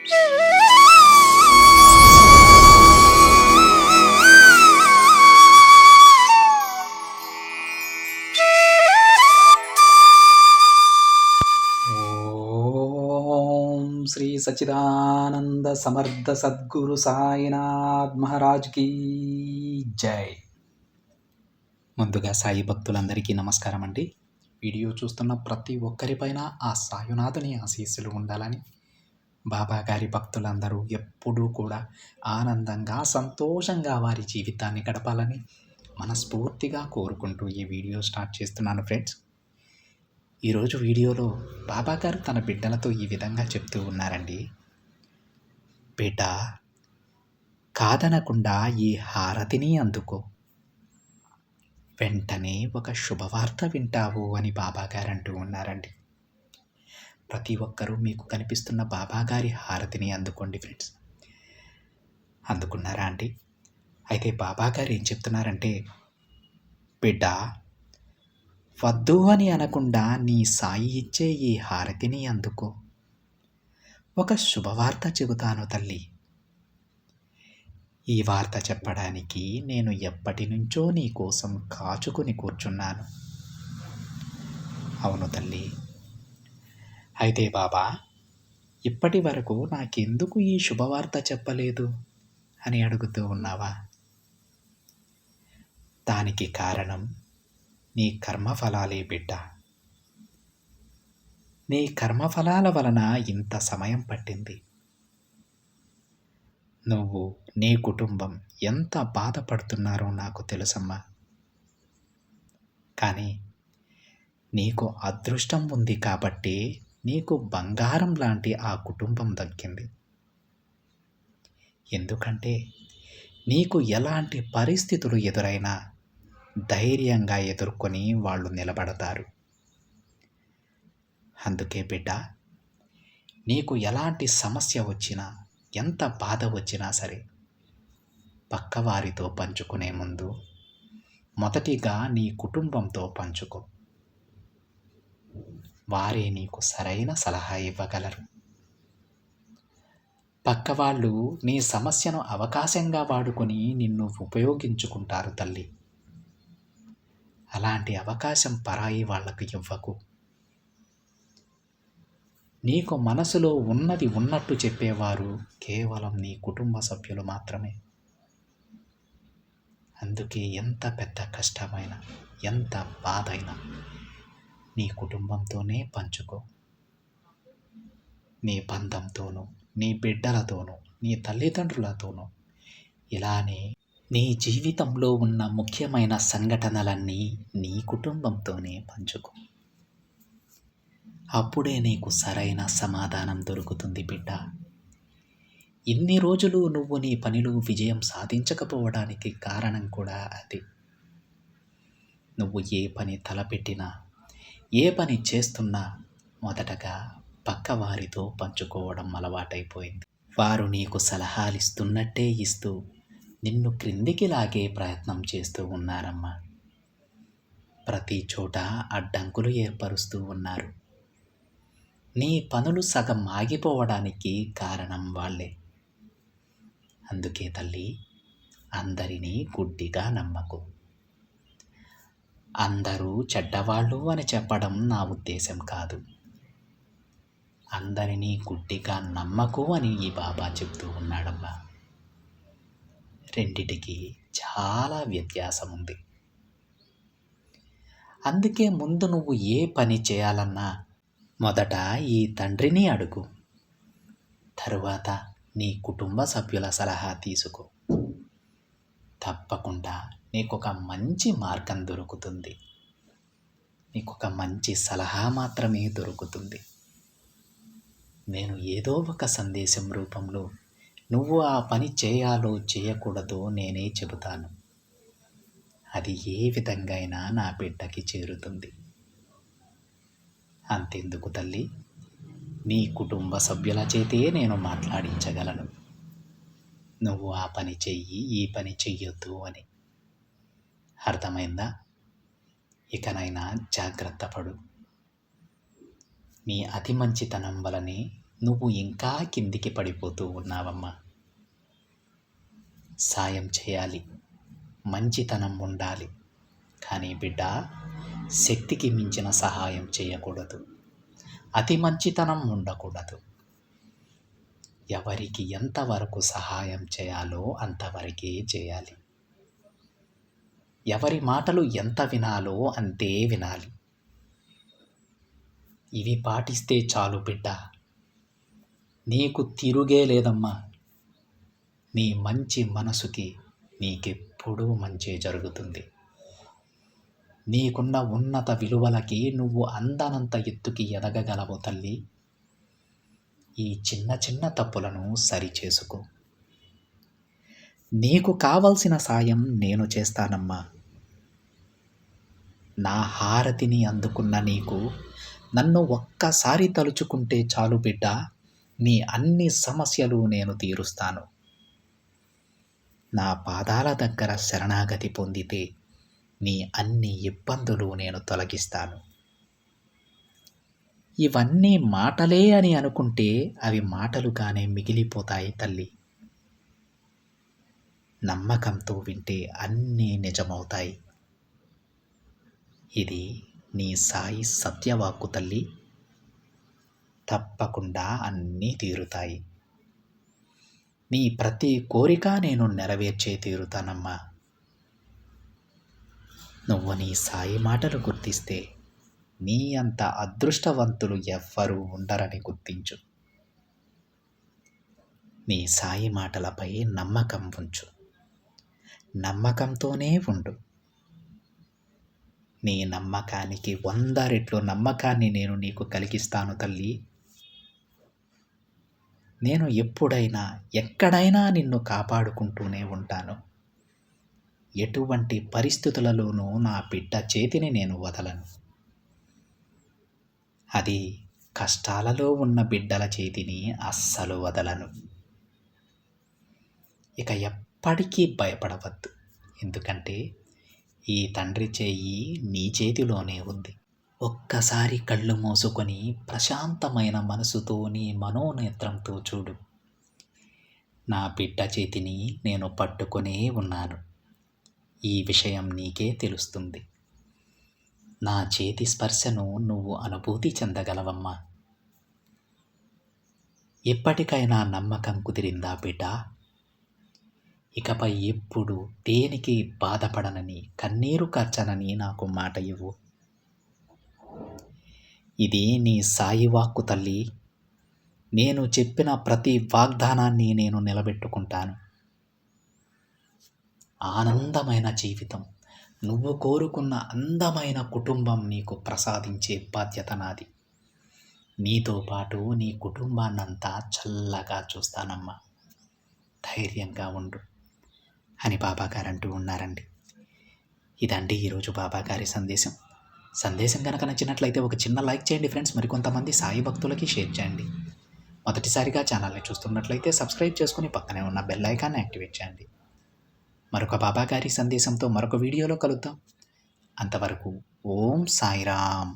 ఓం శ్రీ సచ్చిదానంద సమర్థ సద్గురు సాయినాథ్ మహారాజ్ కీ జై. ముందుగా సాయి భక్తులందరికీ నమస్కారం అండి. వీడియో చూస్తున్న ప్రతి ఒక్కరిపైన ఆ సాయునాథుని ఆశీస్సులు ఉండాలని, బాబా గారి భక్తులందరూ ఎప్పుడూ కూడా ఆనందంగా సంతోషంగా వారి జీవితాన్ని గడపాలని మనస్ఫూర్తిగా కోరుకుంటూ ఈ వీడియో స్టార్ట్ చేస్తున్నాను ఫ్రెండ్స్. ఈరోజు వీడియోలో బాబా గారు తన బిడ్డలతో ఈ విధంగా చెప్తూ ఉన్నారండి. బిడ్డ, కాదనకుండా ఈ హారతిని అందుకో, వెంటనే ఒక శుభవార్త వింటావు అని బాబా గారు అంటూ ఉన్నారండి. ప్రతి ఒక్కరూ మీకు కనిపిస్తున్న బాబా గారి హారతిని అందుకోండి ఫ్రెండ్స్. అందుకున్నారా అండి? అయితే బాబా గారు ఏం చెప్తున్నారంటే, బిడ్డ, వద్దు అని అనకుండా నీ సాయి ఇచ్చే ఈ హారతిని అందుకో. ఒక శుభవార్త చెబుతాను తల్లి. ఈ వార్త చెప్పడానికి నేను ఎప్పటి నుంచో నీ కోసం కాచుకుని కూర్చున్నాను. అవును తల్లి. అయితే బాబా, ఇప్పటి వరకు నాకెందుకు ఈ శుభవార్త చెప్పలేదు అని అడుగుతూ ఉన్నావా? దానికి కారణం నీ కర్మఫలాలే బిడ్డ. నీ కర్మఫలాల వలన ఇంత సమయం పట్టింది. నువ్వు, నీ కుటుంబం ఎంత బాధపడుతున్నారో నాకు తెలుసమ్మా. కానీ నీకు అదృష్టం ఉంది కాబట్టి నీకు బంగారం లాంటి ఆ కుటుంబం దక్కింది. ఎందుకంటే నీకు ఎలాంటి పరిస్థితులు ఎదురైనా ధైర్యంగా ఎదుర్కొని వాళ్ళు నిలబడతారు. అందుకే బిడ్డ, నీకు ఎలాంటి సమస్య వచ్చినా, ఎంత బాధ వచ్చినా సరే, పక్కవారితో పంచుకునే ముందు మొదటిగా నీ కుటుంబంతో పంచుకో. వారే నీకు సరైన సలహా ఇవ్వగలరు. పక్కవాళ్ళు నీ సమస్యను అవకాశంగా వాడుకొని నిన్ను ఉపయోగించుకుంటారు తల్లి. అలాంటి అవకాశం పరాయి వాళ్లకు ఇవ్వకు. నీకు మనసులో ఉన్నది ఉన్నట్టు చెప్పేవారు కేవలం నీ కుటుంబ సభ్యులు మాత్రమే. అందుకే ఎంత పెద్ద కష్టమైనా, ఎంత బాధైనా నీ కుటుంబంతోనే పంచుకో. నీ బంధంతోనూ, నీ బిడ్డలతోనూ, నీ తల్లిదండ్రులతోనూ, ఇలానే నీ జీవితంలో ఉన్న ముఖ్యమైన సంఘటనలన్నీ నీ కుటుంబంతోనే పంచుకో. అప్పుడే నీకు సరైన సమాధానం దొరుకుతుంది బిడ్డ. ఇన్ని రోజులు నువ్వు నీ పనిలో విజయం సాధించకపోవడానికి కారణం కూడా అది. నువ్వు ఏ పని తలపెట్టినా, ఏ పని చేస్తున్నా మొదటగా పక్కవారితో పంచుకోవడం అలవాటైపోయింది. వారు నీకు సలహాలిస్తున్నట్టే ఇస్తూ నిన్ను క్రిందికి లాగే ప్రయత్నం చేస్తూ ఉన్నారమ్మా. ప్రతి చోట అడ్డంకులు ఏర్పరుస్తూ ఉన్నారు. నీ పనులు సగం ఆగిపోవడానికి కారణం వాళ్ళే. అందుకే తల్లి, అందరినీ గుడ్డిగా నమ్మకు. అందరూ చెడ్డవాళ్ళు అని చెప్పడం నా ఉద్దేశం కాదు. అందరినీ గుడ్డిగా నమ్మకు అని ఈ బాబా చెప్తూ ఉన్నాడమ్మా. రెండిటికి చాలా వ్యత్యాసం ఉంది. అందుకే ముందు నువ్వు ఏ పని చేయాలన్నా మొదట ఈ తండ్రిని అడుగు. తరువాత నీ కుటుంబ సభ్యుల సలహా తీసుకో. తప్పకుండా నీకొక మంచి మార్గం దొరుకుతుంది. నీకొక మంచి సలహా మాత్రమే దొరుకుతుంది. నేను ఏదో ఒక సందేశం రూపంలో నువ్వు ఆ పని చేయాలో చేయకూడదో నేనే చెబుతాను. అది ఏ విధంగా అయినా నా బిడ్డకి చేరుతుంది. అంతెందుకు తల్లి, నీ కుటుంబ సభ్యుల చేతే నేను మాట్లాడించగలను. నువ్వు ఆ పని చెయ్యి, ఈ పని చెయ్యొద్దు అని. అర్థమైందా? ఇకనైనా జాగ్రత్త పడు. నీ అతి మంచితనం వలనే నువ్వు ఇంకా కిందికి పడిపోతూ ఉన్నావమ్మా. సాయం చేయాలి, మంచితనం ఉండాలి. కానీ బిడ్డ, శక్తికి మించిన సహాయం చేయకూడదు. అతి మంచితనం ఉండకూడదు. ఎవరికి ఎంతవరకు సహాయం చేయాలో అంతవరకే చేయాలి. ఎవరి మాటలు ఎంత వినాలో అంతే వినాలి. ఇవి పాటిస్తే చాలు బిడ్డ, నీకు తిరుగే లేదమ్మా. నీ మంచి మనసుకి నీకెప్పుడూ మంచే జరుగుతుంది. నీకున్న ఉన్నత విలువలకి నువ్వు అందనంత ఎత్తుకి ఎదగగలవు తల్లి. ఈ చిన్న చిన్న తప్పులను సరిచేసుకో. నీకు కావలసిన సాయం నేను చేస్తానమ్మా. నా హారతిని అందుకున్న నీకు నన్ను ఒక్కసారి తలుచుకుంటే చాలు బిడ్డ, నీ అన్ని సమస్యలు నేను తీరుస్తాను. నా పాదాల దగ్గర శరణాగతి పొందితే నీ అన్ని ఇబ్బందులు నేను తొలగిస్తాను. ఇవన్నీ మాటలే అని అనుకుంటే అవి మాటలుగానే మిగిలిపోతాయి తల్లి. నమ్మకంతో వింటే అన్నీ నిజమవుతాయి. ఇది నీ సాయి సత్యవాక్కు తల్లి. తప్పకుండా అన్నీ తీరుతాయి. నీ ప్రతి కోరిక నేను నెరవేర్చే తీరుతానమ్మా. నువ్వు నీ సాయి మాటలు గుర్తిస్తే నీ అంత అదృష్టవంతులు ఎవ్వరూ ఉండరని గుర్తించు. నీ సాయి మాటలపై నమ్మకం ఉంచు. నమ్మకంతోనే ఉండు. నీ నమ్మకానికి 100 రెట్లు నమ్మకాన్ని నేను నీకు కలిగిస్తాను తల్లి. నేను ఎప్పుడైనా ఎక్కడైనా నిన్ను కాపాడుకుంటూనే ఉంటాను. ఎటువంటి పరిస్థితులలోనూ నా బిడ్డ చేతిని నేను వదలను. అది కష్టాలలో ఉన్న బిడ్డల చేతిని అస్సలు వదలను. ఇక ఎప్పటికీ భయపడవద్దు. ఎందుకంటే ఈ తండ్రి చేయి నీ చేతిలోనే ఉంది. ఒక్కసారి కళ్ళు మూసుకొని ప్రశాంతమైన మనసుతో నీ మనోనేత్రంతో చూడు. నా బిడ్డ చేతిని నేను పట్టుకొనే ఉన్నాను. ఈ విషయం నీకే తెలుస్తుంది. నా చేతి స్పర్శను నువ్వు అనుభూతి చెందగలవమ్మా. ఎప్పటికైనా నమ్మకం కుదిరిందా బిడ్డ? ఇకపై ఎప్పుడు దేనికి బాధపడనని, కన్నీరు కార్చనని నాకు మాట ఇవ్వు. ఇది నీ సాయి వాక్కు తల్లి. నేను చెప్పిన ప్రతి వాగ్దానాన్ని నేను నిలబెట్టుకుంటాను. ఆనందమైన జీవితం, నువ్వు కోరుకున్న అందమైన కుటుంబం నీకు ప్రసాదించే బాధ్యత నాది. నీతో పాటు నీ కుటుంబాన్నంతా చల్లగా చూస్తానమ్మా. ధైర్యంగా ఉండు అని బాబాగారు అంటూ ఉన్నారండి. ఇదండి ఈరోజు బాబాగారి సందేశం కనుక నచ్చినట్లయితే ఒక చిన్న లైక్ చేయండి ఫ్రెండ్స్. మరికొంతమంది సాయి భక్తులకి షేర్ చేయండి. మొదటిసారిగా ఛానల్ని చూస్తున్నట్లయితే సబ్స్క్రైబ్ చేసుకుని పక్కనే ఉన్న బెల్ ఐకాన్ని యాక్టివేట్ చేయండి. మరొక బాబాగారి సందేశంతో మరొక వీడియోలో కలుద్దాం. అంతవరకు ఓం సాయిరామ్.